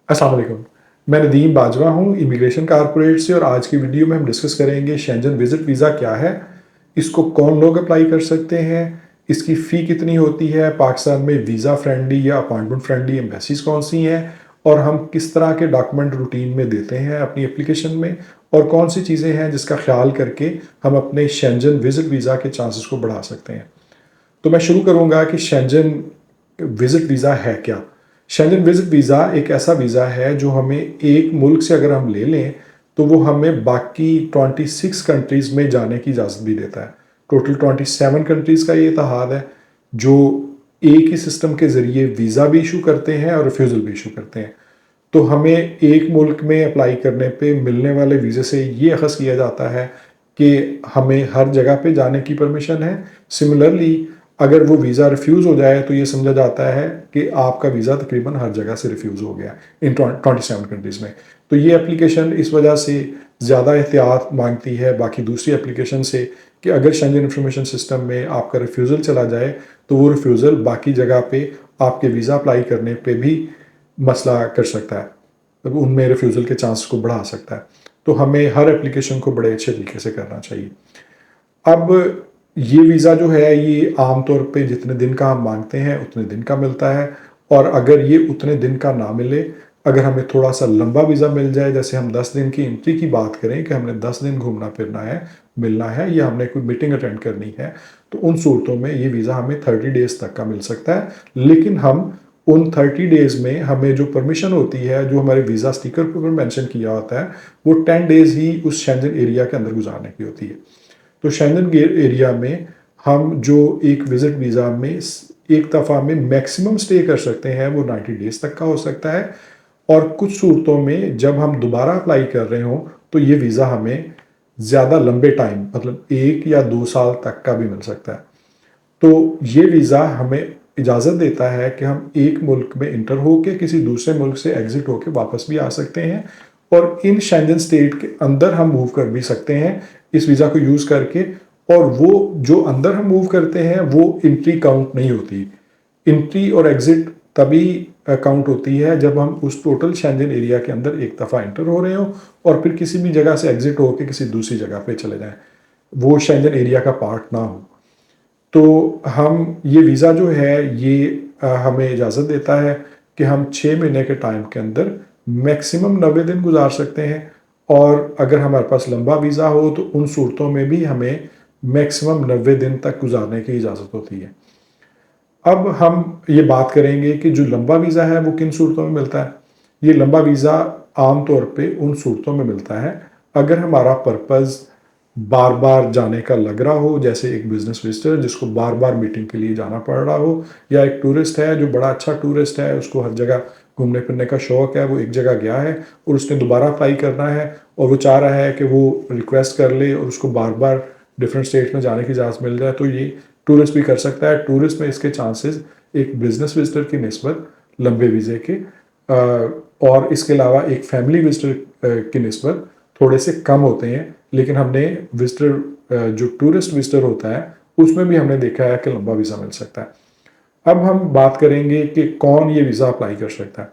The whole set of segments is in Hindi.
अस्सलाम वालेकुम। मैं नदीम बाजवा हूँ इमिग्रेशन कारपोरेट से और आज की वीडियो में हम डिस्कस करेंगे शेंजन विजिट वीज़ा क्या है, इसको कौन लोग अप्लाई कर सकते हैं, इसकी फ़ी कितनी होती है, पाकिस्तान में वीज़ा फ्रेंडली या अपॉइंटमेंट फ्रेंडली एम्बेसीज कौन सी हैं और हम किस तरह के डॉक्यूमेंट रूटीन में देते हैं अपनी एप्लीकेशन में और कौन सी चीज़ें हैं जिसका ख्याल करके हम अपने शेंजन विजिट वीज़ा के चांसेस को बढ़ा सकते हैं। तो मैं शुरू करूँगा कि शेंजन विजिट वीज़ा है क्या? शेंजन विजिट वीज़ा एक ऐसा वीज़ा है जो हमें एक मुल्क से अगर हम ले लें तो वो हमें बाकी 26 कंट्रीज़ में जाने की इजाज़त भी देता है। टोटल 27 कंट्रीज़ का ये इत्तेहाद है जो एक ही सिस्टम के ज़रिए वीज़ा भी इशू करते हैं और रिफ्यूज़ल भी इशू करते हैं। तो हमें एक मुल्क में अप्लाई करने पे मिलने वाले वीज़े से ये अख़ज़ किया जाता है कि हमें हर जगह पे जाने की परमिशन है। सिमिलरली अगर वो वीज़ा रिफ्यूज़ हो जाए तो ये समझा जाता है कि आपका वीज़ा तकरीबन हर जगह से रिफ्यूज़ हो गया इन 27 कंट्रीज़ में। तो ये एप्लीकेशन इस वजह से ज़्यादा एहतियात मांगती है बाकी दूसरी एप्लीकेशन से कि अगर शेंजन इंफॉर्मेशन सिस्टम में आपका रिफ्यूज़ल चला जाए तो वो रिफ्यूज़ल बाकी जगह पे आपके वीज़ा अप्लाई करने पे भी मसला कर सकता है, तो उनमें रिफ्यूज़ल के चांस को बढ़ा सकता है। तो हमें हर एप्लीकेशन को बड़े अच्छे तरीके से करना चाहिए। अब ये वीज़ा जो है ये आम तौर पे जितने दिन का हम मांगते हैं उतने दिन का मिलता है और अगर ये उतने दिन का ना मिले, अगर हमें थोड़ा सा लंबा वीज़ा मिल जाए, जैसे हम 10 दिन की एंट्री की बात करें कि हमने 10 दिन घूमना फिरना है, मिलना है या हमने कोई मीटिंग अटेंड करनी है, तो उन सूरतों में ये वीज़ा हमें 30 डेज़ तक का मिल सकता है। लेकिन हम उन 30 डेज़ में हमें जो परमिशन होती है, जो हमारे वीज़ा स्टिकर के ऊपर मेंशन किया होता है, वो 10 डेज़ ही उस शेंजन एरिया के अंदर गुजारने की होती है। तो शेंजन एरिया में हम जो एक विजिट वीज़ा में एक दफ़ा में मैक्सिमम स्टे कर सकते हैं वो 90 डेज़ तक का हो सकता है और कुछ सूरतों में जब हम दोबारा अप्लाई कर रहे हों तो ये वीज़ा हमें ज़्यादा लंबे टाइम मतलब 1 या 2 साल तक का भी मिल सकता है। तो ये वीज़ा हमें इजाज़त देता है कि हम एक मुल्क में इंटर होके किसी दूसरे मुल्क से एग्ज़िट होके वापस भी आ सकते हैं और इन शेंजन स्टेट के अंदर हम मूव कर भी सकते हैं इस वीज़ा को यूज़ करके और वो जो अंदर हम मूव करते हैं वो एंट्री काउंट नहीं होती। एंट्री और एग्ज़िट तभी काउंट होती है जब हम उस टोटल शेंजन एरिया के अंदर एक दफ़ा एंटर हो रहे हो और फिर किसी भी जगह से एग्ज़िट होके किसी दूसरी जगह पे चले जाएँ, वो शेंजन एरिया का पार्ट ना हो। तो हम ये वीज़ा जो है ये हमें इजाज़त देता है कि हम 6 महीने के टाइम के अंदर मैक्सिमम 90 दिन गुजार सकते हैं और अगर हमारे पास लंबा वीज़ा हो तो उन सूरतों में भी हमें मैक्सिमम 90 दिन तक गुजारने की इजाज़त होती है। अब हम ये बात करेंगे कि जो लंबा वीज़ा है वो किन सूरतों में मिलता है। ये लंबा वीज़ा आम तौर पे उन सूरतों में मिलता है अगर हमारा पर्पज़ बार बार जाने का लग रहा हो, जैसे एक बिजनेस विजिटर जिसको बार बार मीटिंग के लिए जाना पड़ रहा हो या एक टूरिस्ट है जो बड़ा अच्छा टूरिस्ट है, उसको हर जगह घूमने फिरने का शौक है, वो एक जगह गया है और उसने दोबारा अप्लाई करना है और वो चाह रहा है कि वो रिक्वेस्ट कर ले और उसको बार बार डिफरेंट स्टेट में जाने की इजाज़त मिल जाए, तो ये टूरिस्ट भी कर सकता है। टूरिस्ट में इसके चांसेस एक बिजनेस विजिटर की निस्बत लंबे वीज़े के और इसके अलावा एक फैमिली विजिटर की निस्बत थोड़े से कम होते हैं। लेकिन हमने विजिटर जो टूरिस्ट विजिटर होता है उसमें भी हमने देखा है कि लंबा वीज़ा मिल सकता है। अब हम बात करेंगे कि कौन ये वीज़ा अप्लाई कर सकता है।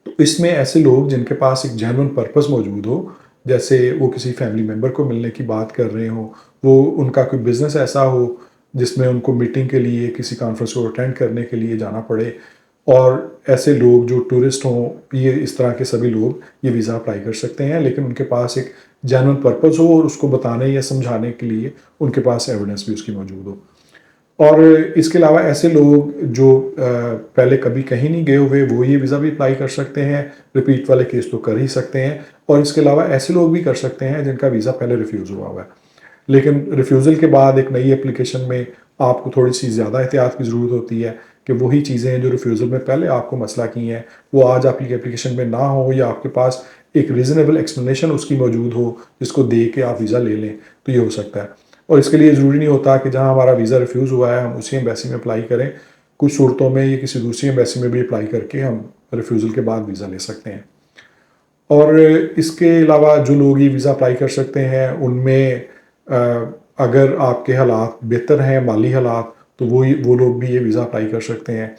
तो इसमें ऐसे लोग जिनके पास एक जेन्युइन पर्पस मौजूद हो, जैसे वो किसी फैमिली मेम्बर को मिलने की बात कर रहे हों, वो उनका कोई बिजनेस ऐसा हो जिसमें उनको मीटिंग के लिए किसी कॉन्फ्रेंस को अटेंड करने के लिए जाना पड़े और ऐसे लोग जो टूरिस्ट हों, ये इस तरह के सभी लोग ये वीज़ा अप्लाई कर सकते हैं, लेकिन उनके पास एक जेन्युइन पर्पस हो और उसको बताने या समझाने के लिए उनके पास एविडेंस भी उसकी मौजूद हो। और इसके अलावा ऐसे लोग जो पहले कभी कहीं नहीं गए हुए वो ये वीज़ा भी अप्लाई कर सकते हैं, रिपीट वाले केस तो कर ही सकते हैं और इसके अलावा ऐसे लोग भी कर सकते हैं जिनका वीज़ा पहले रिफ्यूज़ हुआ हुआ है। लेकिन रिफ्यूज़ल के बाद एक नई एप्लीकेशन में आपको थोड़ी सी ज़्यादा एहतियात की ज़रूरत होती है कि वही चीज़ें जो रिफ्यूज़ल में पहले आपको मसला की हैं वो आज आपकी एप्लीकेशन में ना हो या आपके पास एक रीज़नेबल एक्सप्लेनेशन उसकी मौजूद हो जिसको दे के आप वीज़ा ले लें, तो ये हो सकता है। और इसके लिए ज़रूरी नहीं होता कि जहाँ हमारा वीज़ा रिफ्यूज़ हुआ है हम उसी एम्बेसी में अप्लाई करें। कुछ सूरतों में ये किसी दूसरी एम्बेसी में भी अप्लाई करके हम रिफ्यूज़ल के बाद वीज़ा ले सकते हैं। और इसके अलावा जो लोग ये वीज़ा अप्लाई कर सकते हैं उनमें अगर आपके हालात बेहतर हैं, माली हालात, तो वो लोग भी ये वीज़ा अप्लाई कर सकते हैं।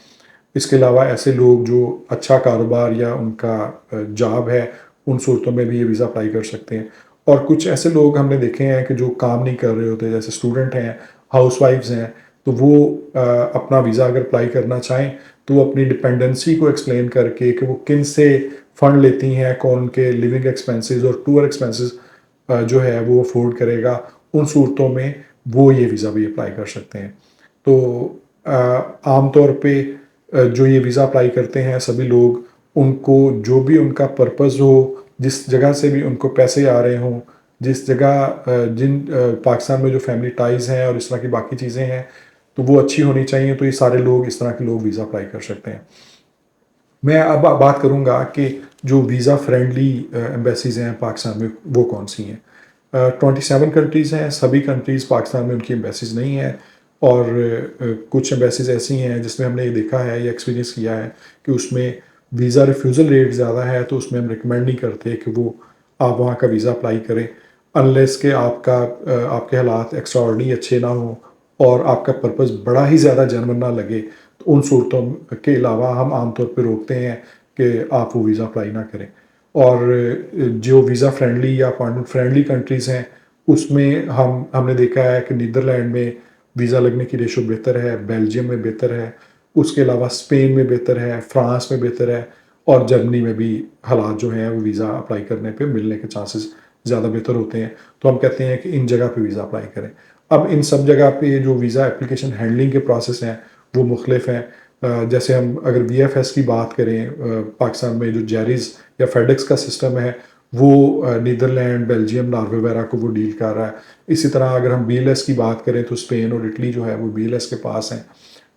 इसके अलावा ऐसे लोग जो अच्छा कारोबार या उनका जॉब है, उन सूरतों में भी ये वीज़ा अप्लाई कर सकते हैं। और कुछ ऐसे लोग हमने देखे हैं कि जो काम नहीं कर रहे होते, जैसे स्टूडेंट हैं, हाउसवाइफ्स हैं, तो वो अपना वीज़ा अगर अप्लाई करना चाहें तो वो अपनी डिपेंडेंसी को एक्सप्लेन करके कि वो किन से फ़ंड लेती हैं, कौन उनके लिविंग एक्सपेंसेस और टूर एक्सपेंसेस जो है वो अफोर्ड करेगा, उन सूरतों में वो ये वीज़ा भी अप्लाई कर सकते हैं। तो आम तौर पे जो ये वीज़ा अप्लाई करते हैं सभी लोग, उनको जो भी उनका पर्पज़ हो, जिस जगह से भी उनको पैसे आ रहे हों, जिस जगह पाकिस्तान में जो फैमिली टाइज़ हैं और इस तरह की बाकी चीज़ें हैं, तो वो अच्छी होनी चाहिए, तो ये सारे लोग इस तरह के लोग वीज़ा अप्लाई कर सकते हैं। मैं अब बात करूँगा कि जो वीज़ा फ्रेंडली एम्बेसीज़ हैं पाकिस्तान में, वो कौन-सी हैं। 27 कंट्रीज़ हैं, सभी कंट्रीज़ पाकिस्तान में उनकी एम्बेसीज़ नहीं हैं और कुछ एम्बेसीज़ ऐसी हैं जिसमें हमने ये देखा है या एक्सपीरियंस किया है कि उसमें वीज़ा रिफ्यूज़ल रेट ज़्यादा है, तो उसमें हम रिकमेंड नहीं करते कि वो आप वहाँ का वीज़ा अप्लाई करें, अनलेस कि आपके हालात एक्स्ट्राऑर्डिनरी अच्छे ना हों और आपका पर्पज़ बड़ा ही ज़्यादा जेन्युइन ना लगे, तो उन सूरतों के अलावा हम आम तौर पे रोकते हैं कि आप वो वीज़ा अप्लाई ना करें। और जो वीज़ा फ्रेंडली या अपॉइंटमेंट फ्रेंडली कंट्रीज़ हैं, उसमें हमने देखा है कि नीदरलैंड में वीज़ा लगने की रेशो बेहतर है, बेल्जियम में बेहतर है, उसके अलावा स्पेन में बेहतर है, फ्रांस में बेहतर है और जर्मनी में भी हालात जो हैं वो वीज़ा अप्लाई करने पे मिलने के चांसेस ज़्यादा बेहतर होते हैं। तो हम कहते हैं कि इन जगह पे वीज़ा अप्लाई करें। अब इन सब जगह पे जो वीज़ा एप्लीकेशन हैंडलिंग के प्रोसेस हैं, वो मुख्तलिफ हैं। जैसे हम अगर वीएफएस की बात करें, पाकिस्तान में जो जेरिस या फेडेक्स का सिस्टम है, वो नीदरलैंड, बेल्जियम, नॉर्वे वगैरह को वो डील कर रहा है। इसी तरह अगर हम बीएलएस की बात करें तो स्पेन और इटली जो है वो बीएलएस के पास हैं।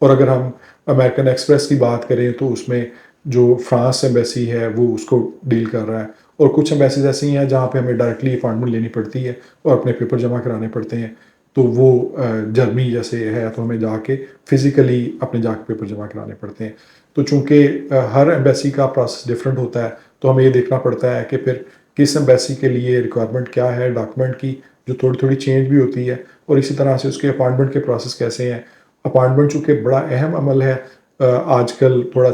और अगर हम अमेरिकन एक्सप्रेस की बात करें तो उसमें जो फ्रांस एम्बेसी है वो उसको डील कर रहा है। और कुछ एम्बेसीज ऐसी हैं जहाँ पे हमें डायरेक्टली अपॉइंटमेंट लेनी पड़ती है और अपने पेपर जमा कराने पड़ते हैं। तो वो जर्मनी जैसे है तो हमें जाके फ़िज़िकली अपने जाके पेपर जमा कराने पड़ते हैं। तो चूँकि हर एम्बेसी का प्रोसेस डिफरेंट होता है, तो हमें ये देखना पड़ता है कि फिर किस एम्बेसी के लिए रिक्वायरमेंट क्या है डॉक्यूमेंट की, जो थोड़ी-थोड़ी चेंज भी होती है और इसी तरह से उसके अपॉइंटमेंट के प्रोसेस कैसे हैं। अपॉइंटमेंट चूँकि बड़ा अहम अमल है आजकल थोड़ा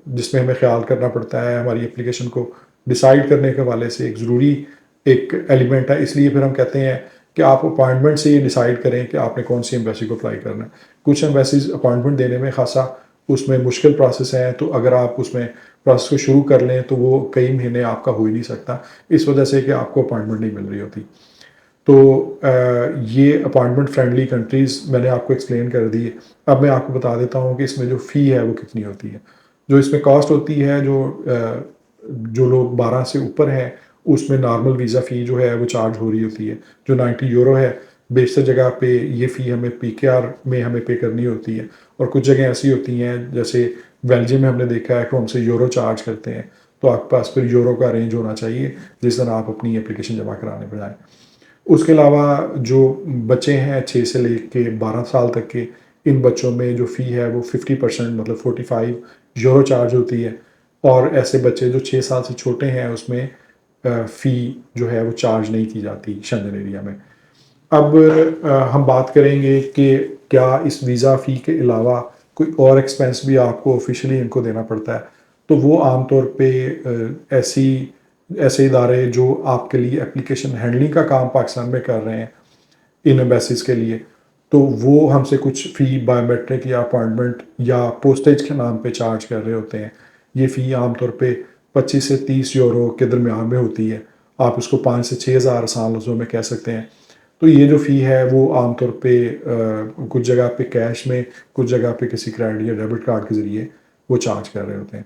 जिसमें हमें ख़्याल करना पड़ता है, हमारी एप्लीकेशन को डिसाइड करने के हवाले से एक ज़रूरी एक एलिमेंट है, इसलिए फिर हम कहते हैं कि आप अपॉइंटमेंट से ये डिसाइड करें कि आपने कौन सी एम्बेसी को अप्लाई करना है। कुछ एम्बेसीज अपॉइंटमेंट देने में खासा उसमें मुश्किल प्रोसेस है, तो अगर आप उसमें प्रोसेस को शुरू कर लें तो वो कई महीने आपका हो ही नहीं सकता, इस वजह से कि आपको अपॉइंटमेंट नहीं मिल रही होती। तो ये अपॉइंटमेंट फ्रेंडली कंट्रीज़ मैंने आपको एक्सप्लेन कर दी है। अब मैं आपको बता देता हूँ कि इसमें जो फ़ी है वो कितनी होती है। जो इसमें कॉस्ट होती है, जो लोग 12 से ऊपर हैं, उसमें नॉर्मल वीज़ा फ़ी जो है वो चार्ज हो रही होती है, जो 90 यूरो है। बेशतर जगह पे ये फ़ी हमें पीकेआर में हमें पे करनी होती है और कुछ जगह ऐसी होती हैं जैसे बेल्जियम में हमने देखा है कि वो हमसे यूरो चार्ज करते हैं, तो आपके पास फिर यूरो का रेंज होना चाहिए जिस दिन आप अपनी एप्लीकेशन जमा कराने पर जाएँ। उसके अलावा जो बच्चे हैं 6 से लेके 12 साल तक के, इन बच्चों में जो फ़ी है वो 50% मतलब 45 यूरो चार्ज होती है और ऐसे बच्चे जो 6 साल से छोटे हैं उसमें फ़ी जो है वो चार्ज नहीं की जाती शेंजन एरिया में। अब हम बात करेंगे कि क्या इस वीज़ा फ़ी के अलावा कोई और एक्सपेंस भी आपको ऑफ़िशियली इनको देना पड़ता है। तो वो आम तौर पे ऐसे इदारे जो आपके लिए एप्लीकेशन हैंडलिंग का काम पाकिस्तान में कर रहे हैं इन एम्बेसीज़ के लिए, तो वो हमसे कुछ फ़ी बायोमेट्रिक या अपॉइंटमेंट या पोस्टेज के नाम पे चार्ज कर रहे होते हैं। ये फ़ी आम तौर पे 25 से 30 यूरो के दरमियान में होती है। आप उसको 5 से 6,000 आसान लफ्ज़ों में कह सकते हैं। तो ये जो फ़ी है वो आम तौर पे कुछ जगह पे कैश में, कुछ जगह पे किसी क्रेडिट या डेबिट कार्ड के ज़रिए वो चार्ज कर रहे होते हैं।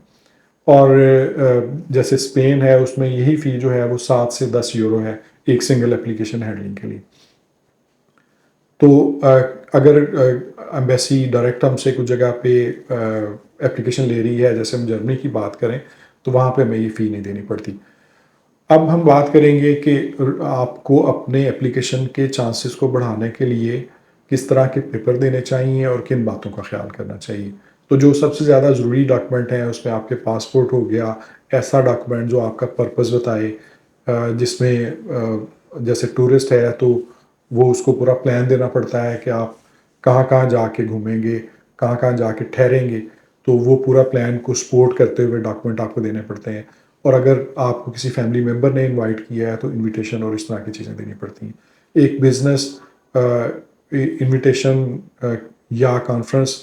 और जैसे स्पेन है उसमें यही फ़ी जो है वो 7 से 10 यूरो है एक सिंगल एप्लीकेशन हैंडलिंग के लिए। तो अगर एम्बेसी डायरेक्ट हमसे कुछ जगह पे एप्लीकेशन ले रही है, जैसे हम जर्मनी की बात करें, तो वहाँ पे हमें ये फ़ी नहीं देनी पड़ती। अब हम बात करेंगे कि आपको अपने एप्लीकेशन के चांसेस को बढ़ाने के लिए किस तरह के पेपर देने चाहिए और किन बातों का ख़्याल करना चाहिए। तो जो सबसे ज़्यादा ज़रूरी डॉक्यूमेंट हैं उसमें आपके पासपोर्ट हो गया, ऐसा डॉक्यूमेंट जो आपका पर्पस बताए, जिसमें जैसे टूरिस्ट है तो वो उसको पूरा प्लान देना पड़ता है कि आप कहाँ-कहाँ जाके घूमेंगे, कहाँ-कहाँ जाके ठहरेंगे। तो वो पूरा प्लान को सपोर्ट करते हुए डॉक्यूमेंट आपको देने पड़ते हैं। और अगर आपको किसी फैमिली मेम्बर ने इनवाइट किया है तो इनविटेशन और इस तरह की चीज़ें देनी पड़ती हैं। एक बिज़नेस इनविटेशन या कॉन्फ्रेंस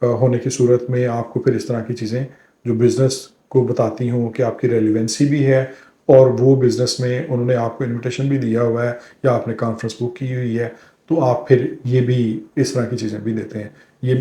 होने की सूरत में आपको फिर इस तरह की चीज़ें जो बिज़नेस को बताती हों कि आपकी रेलिवेंसी भी है और वो बिज़नेस में उन्होंने आपको इनविटेशन भी दिया हुआ है या आपने कॉन्फ्रेंस बुक की हुई है, तो आप फिर ये भी इस तरह की चीज़ें भी देते हैं। ये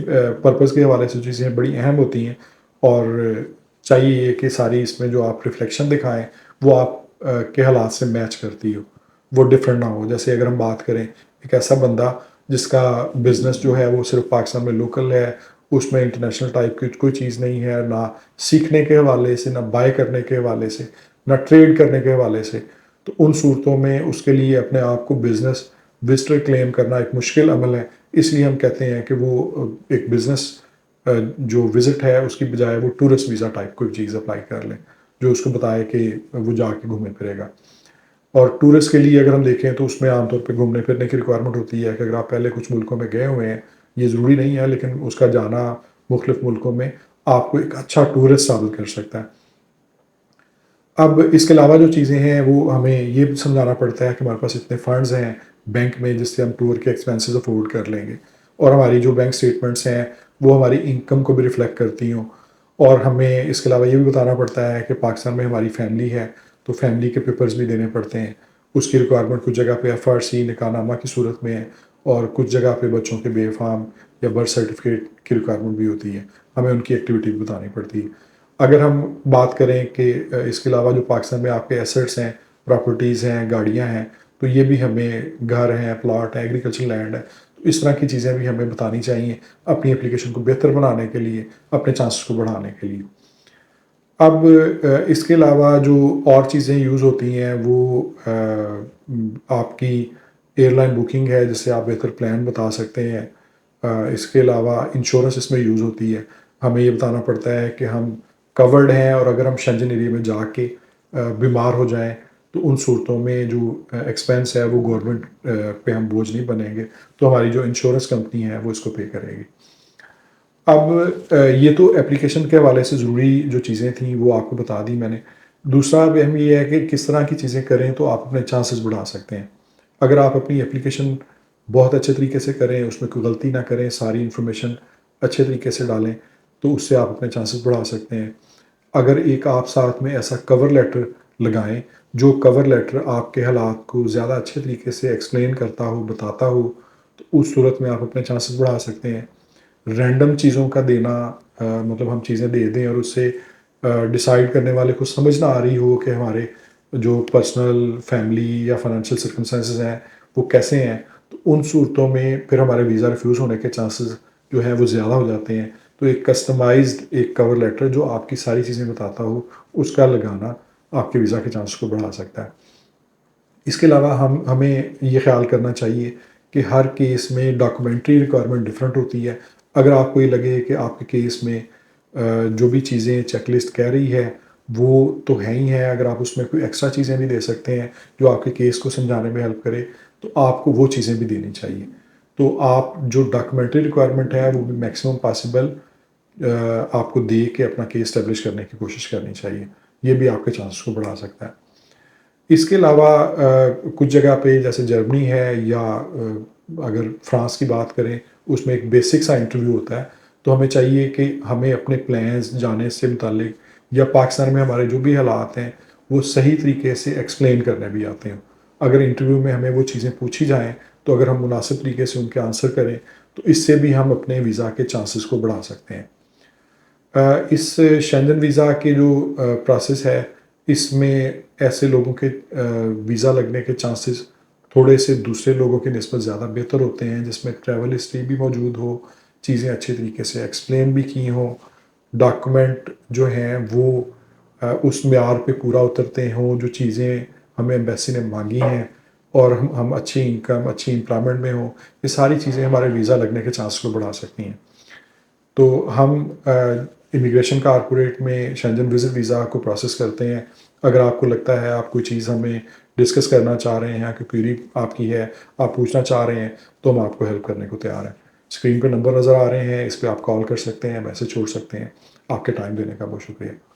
पर्पज़ के हवाले से जो चीज़ें बड़ी अहम होती हैं और चाहिए ये कि सारी इसमें जो आप रिफ्लेक्शन दिखाएँ, वो आप के हालात से मैच करती हो, वो डिफरेंट ना हो। जैसे अगर हम बात करें, एक ऐसा बंदा जिसका बिज़नेस जो है वो सिर्फ़ पाकिस्तान में लोकल है, उसमें इंटरनेशनल टाइप की कोई चीज़ नहीं है, ना सीखने के हवाले से, ना बाय करने के हवाले से, ना ट्रेड करने के हवाले से। तो उन सूरतों में उसके लिए अपने आप को बिज़नेस विज़िटर क्लेम करना एक मुश्किल अमल है। इसलिए हम कहते हैं कि वो एक बिज़नेस जो विज़िट है उसकी बजाय वो टूरिस्ट वीज़ा टाइप कोई चीज़ अप्लाई कर लें, जो उसको बताए कि वो जाके घूमे फिरेगा। और टूरिस्ट के लिए अगर हम देखें तो उसमें आमतौर पे घूमने फिरने की रिक्वायरमेंट होती है कि अगर आप पहले कुछ मुल्कों में गए हुए हैं, ये ज़रूरी नहीं है लेकिन उसका जाना मुख्तलिफ़ मुल्कों में आपको एक अच्छा टूरिस्ट साबित कर सकता है। अब इसके अलावा जो चीज़ें हैं वो हमें ये समझाना पड़ता है कि हमारे पास इतने फ़ंड्स हैं बैंक में जिससे हम टूर के एक्सपेंसेस अफ़ोर्ड कर लेंगे और हमारी जो बैंक स्टेटमेंट्स हैं वो हमारी इनकम को भी रिफ्लेक्ट करती हों। और हमें इसके अलावा ये भी बताना पड़ता है कि पाकिस्तान में हमारी फैमिली है, तो फैमिली के पेपर्स भी देने पड़ते हैं। उसकी रिक्वायरमेंट कुछ जगह पे एफआरसी निकाहनामा की सूरत में है और कुछ जगह पे बच्चों के बेफाम या बर्थ सर्टिफिकेट की रिक्वायरमेंट भी होती है। हमें उनकी एक्टिविटी भी बतानी पड़ती है। अगर हम बात करें कि इसके अलावा जो पाकिस्तान में आपके एसेट्स हैं, प्रॉपर्टीज़ हैं, गाड़ियाँ हैं, तो ये भी हमें घर हैं, प्लॉट है, एग्रीकल्चर लैंड है, तो इस तरह की चीज़ें भी हमें बतानी चाहिए अपनी एप्लीकेशन को बेहतर बनाने के लिए, अपने चांसेस को बढ़ाने के लिए। अब इसके अलावा जो और चीज़ें यूज़ होती हैं वो आपकी एयरलाइन बुकिंग है जिससे आप बेहतर प्लान बता सकते हैं। इसके अलावा इंश्योरेंस इसमें यूज़ होती है। हमें ये बताना पड़ता है कि हम कवर्ड हैं और अगर हम शेंजन एरिया में जाके बीमार हो जाएँ तो उन सूरतों में जो एक्सपेंस है वो गवर्नमेंट पे हम बोझ नहीं बनेंगे। तो हमारी जो इंश्योरेंस कंपनी है वो इसको पे करेगी। अब ये तो एप्लीकेशन के हवाले से ज़रूरी जो चीज़ें थी वो आपको बता दी मैंने। दूसरा अहम ये है कि किस तरह की चीज़ें करें तो आप अपने चांसेस बढ़ा सकते हैं। अगर आप अपनी एप्लीकेशन बहुत अच्छे तरीके से करें, उसमें कोई गलती ना करें, सारी इन्फॉर्मेशन अच्छे तरीके से डालें, तो उससे आप अपने चांसेस बढ़ा सकते हैं। अगर एक आप साथ में ऐसा कवर लेटर लगाएँ, जो कवर लेटर आपके हालात को ज़्यादा अच्छे तरीके से एक्सप्लेन करता हो, बताता हो, तो उस सूरत में आप अपने चांसेस बढ़ा सकते हैं। रैंडम चीज़ों का देना मतलब हम चीज़ें दे दें और उससे डिसाइड करने वाले को समझ ना आ रही हो कि हमारे जो पर्सनल, फैमिली या फाइनेंशियल सर्कमस्टेंसेस हैं, वो कैसे हैं। तो उन सूरतों में फिर हमारे वीज़ा रिफ्यूज़ होने के चांसेस जो हैं वो ज़्यादा हो जाते हैं। तो एक कस्टमाइज़्ड एक कवर लेटर जो आपकी सारी चीज़ें बताता हो, उसका लगाना आपके वीज़ा के चांसेस को बढ़ा सकता है। इसके अलावा हमें ये ख़्याल करना चाहिए कि हर केस में डॉक्यूमेंट्री रिक्वायरमेंट डिफरेंट होती है। अगर आपको ये लगे कि आपके केस में जो भी चीज़ें चेकलिस्ट कह रही है, वो तो है ही है, अगर आप उसमें कोई एक्स्ट्रा चीज़ें भी दे सकते हैं, जो आपके केस को समझाने में हेल्प करे, तो आपको वो चीज़ें भी देनी चाहिए। तो आप जो डॉक्यूमेंट्री रिक्वायरमेंट है, वो भी मैक्सिमम पॉसिबल आपको दे के अपना केस एस्टेब्लिश करने की कोशिश करनी चाहिए। ये भी आपके चांसेस को बढ़ा सकता है। इसके अलावा कुछ जगह पे जैसे जर्मनी है या अगर फ्रांस की बात करें, उसमें एक बेसिक सा इंटरव्यू होता है। तो हमें चाहिए कि हमें अपने प्लान्स जाने से मुतालिक या पाकिस्तान में हमारे जो भी हालात हैं, वो सही तरीके से एक्सप्लेन करने भी आते हों। अगर इंटरव्यू में हमें वो चीज़ें पूछी जाएँ, तो अगर हम मुनासिब तरीके से उनके आंसर करें, तो इससे भी हम अपने वीज़ा के चांसेस को बढ़ा सकते हैं। इस शेंजन वीज़ा की जो प्रोसेस है, इसमें ऐसे लोगों के वीज़ा लगने के चांसेस थोड़े से दूसरे लोगों की निस्बत ज़्यादा बेहतर होते हैं, जिसमें ट्रैवल हिस्ट्री भी मौजूद हो, चीज़ें अच्छे तरीके से एक्सप्लेन भी की हों, डॉक्यूमेंट जो हैं वो उस मेयार पे पूरा उतरते हों, जो चीज़ें हमें एम्बेसी ने माँगी हैं और हम अच्छी इनकम, अच्छी एम्प्लॉयमेंट में हों, ये सारी चीज़ें हमारे वीज़ा लगने के चांस को बढ़ा सकती हैं। तो हम इमिग्रेशन कारपोरेट में शेंजन विज़िट वीज़ा को प्रोसेस करते हैं। अगर आपको लगता है आप कोई चीज़ हमें डिस्कस करना चाह रहे हैं या कोई क्वेरी आपकी है, आप पूछना चाह रहे हैं, तो हम आपको हेल्प करने को तैयार हैं। स्क्रीन पे नंबर नज़र आ रहे हैं, इस पे आप कॉल कर सकते हैं, मैसेज छोड़ सकते हैं। आपके टाइम देने का बहुत शुक्रिया।